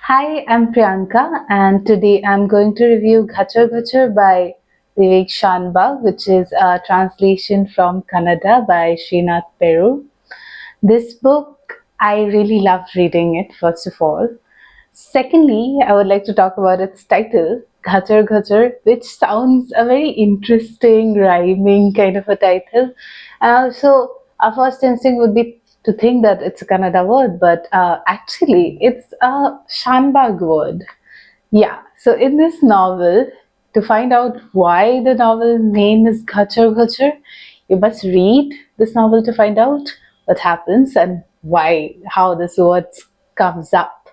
Hi, I'm Priyanka, and today I'm going to review Ghachar Ghochar by Vivek Shanbhag, which is a translation from Kannada by Srinath Perur. This book, I really loved reading it, first of all. Secondly, I would like to talk about its title, Ghachar Ghochar, which sounds a very interesting, rhyming kind of a title. And also, our first instinct would be to think that it's a Kannada word, but actually, it's a Shanbag word. Yeah, so in this novel, to find out why the novel name is Ghachar Ghochar, you must read this novel to find out what happens and why, how this word comes up.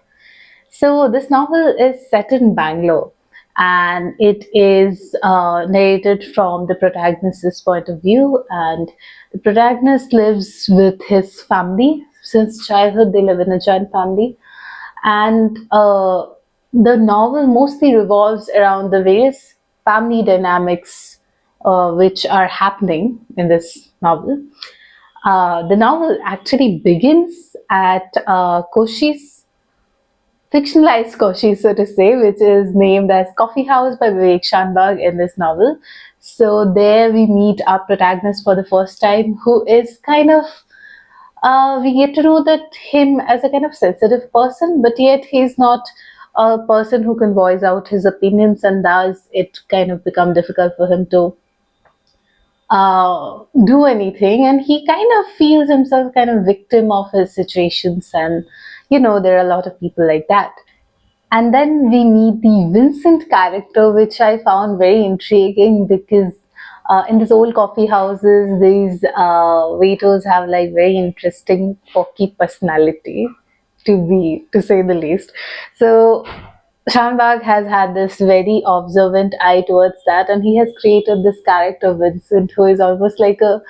So this novel is set in Bangalore, and it is narrated from the protagonist's point of view. And the protagonist lives with his family. Since childhood, they live in a joint family. And the novel mostly revolves around the various family dynamics which are happening in this novel. The novel actually begins at Koshi's fictionalized Koshi, so to say, which is named as Coffee House by Vivek Shanbhag in this novel. So there we meet our protagonist for the first time, who is kind of we get to know that him as a kind of sensitive person, but yet he's not a person who can voice out his opinions, and thus it kind of become difficult for him to do anything, and he kind of feels himself kind of victim of his situations. And there are a lot of people like that. And then we meet the Vincent character, which I found very intriguing because in these old coffee houses, these waiters have like very interesting, quirky personality, to say the least. So Shanbag has had this very observant eye towards that, and he has created this character Vincent, who is almost like a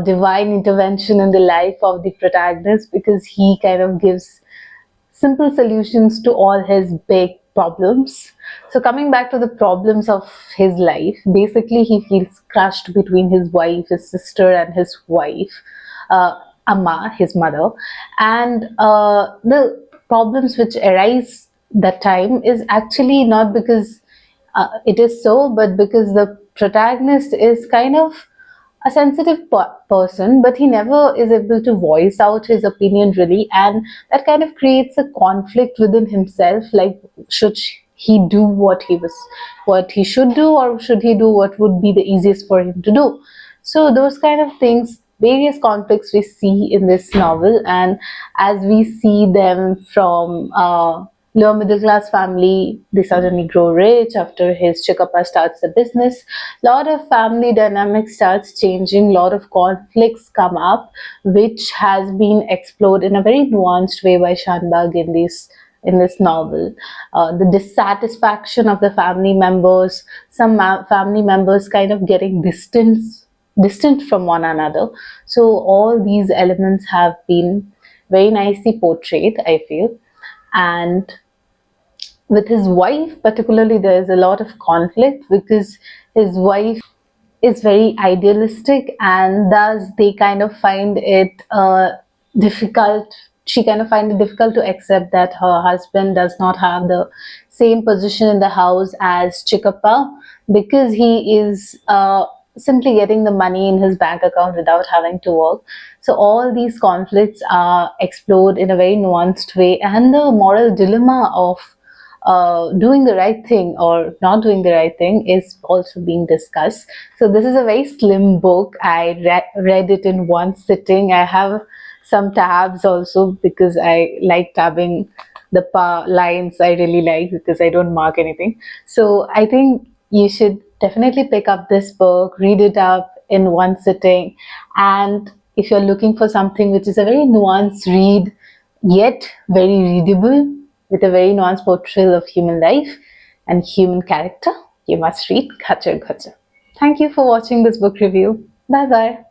divine intervention in the life of the protagonist, because he kind of gives simple solutions to all his big problems. So, coming back to the problems of his life, basically, he feels crushed between his wife, his sister, and his wife, Amma, his mother. And the problems which arise that time is actually not because it is so, but because the protagonist is kind of a sensitive person, but he never is able to voice out his opinion really, and that kind of creates a conflict within himself. Like, should he do what he should do, or should he do what would be the easiest for him to do? So those kind of things, various conflicts we see in this novel, and as we see them from lower middle class family, they suddenly grow rich after his Chikappa starts the business. Lot of family dynamics starts changing, lot of conflicts come up, which has been explored in a very nuanced way by Shanbag in this novel. The dissatisfaction of the family members, some family members kind of getting distant from one another. So all these elements have been very nicely portrayed, I feel. And with his wife particularly, there is a lot of conflict because his wife is very idealistic, and thus they kind of find it difficult she kind of find it difficult to accept that her husband does not have the same position in the house as Chikappa, because he is simply getting the money in his bank account without having to work. So all these conflicts are explored in a very nuanced way, and the moral dilemma of doing the right thing or not doing the right thing is also being discussed. So this is a very slim book. I read it in one sitting. I have some tabs also because I like tabbing the lines I really like, because I don't mark anything. So I think you should definitely pick up this book, read it up in one sitting. And if you're looking for something which is a very nuanced read, yet very readable, with a very nuanced portrayal of human life and human character, you must read Ghachar Ghochar. Thank you for watching this book review. Bye bye.